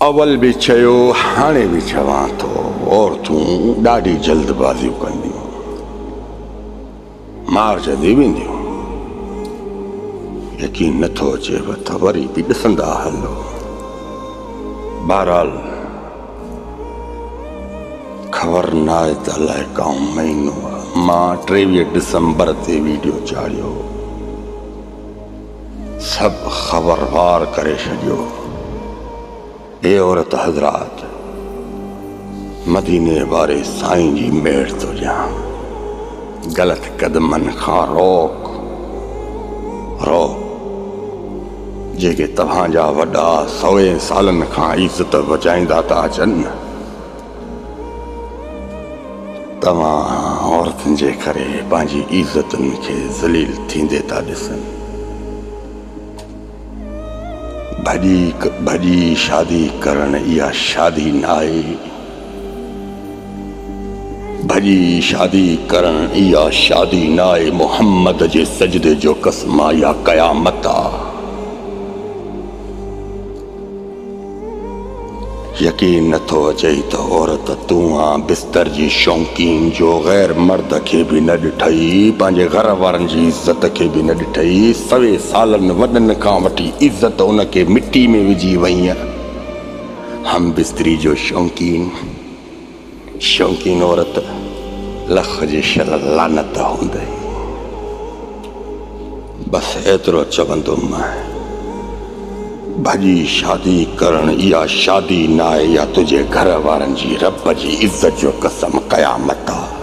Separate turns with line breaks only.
अवल भी चयो हाणे भी चवां थो, औरतूं ॾाढी जल्दबाज़ियूं कंदियूं, मार जदी वेंदियूं। यकीन नथो अचेव त वरी बि ॾिसंदा हलो। बहरहाल ख़बर न आहे त अलाए काऊं महीनो आहे। मां 23 डिसंबर ते वीडियो चाढ़ियो, सभु ख़बरवार करे छॾियो। हे औरत हज़रात, मदीने वारे साईं जी मेहर थो ॾियां, ग़लति क़दमनि खां रोक जेके तव्हांजा वॾा 100 सालनि खां इज़त बचाईंदा था अचनि, तव्हां औरतुनि जे करे पंहिंजी इज़तुनि खे ज़लील थींदे था ॾिसनि। भॼी शादी करण इहा शादी न आहे। भॼी शादी करण इहा शादी न आहे। मुहम्मद जे सजदे जो कसम आहे, या क़यामत आहे। यकीन नथो अचे त औरत तूं आं बिस्तर जी शौक़ीन जो गैर मर्द खे बि न ॾिठई, पंहिंजे घर वारनि जी इज़त खे बि न ॾिठई। 100 सालनि वॾनि खां वठी इज़त उनखे मिट्टी में विझी वईं। हम बिस्तरी जो शौक़ीन औरत लख जी शल लानत हूंदई। बसि एतिरो चवंदुमि, भॼी शादी करण इहा शादी न आहे, या तुंहिंजे घर वारनि जी रब जी इज़त जो कसम क़यामत आहे।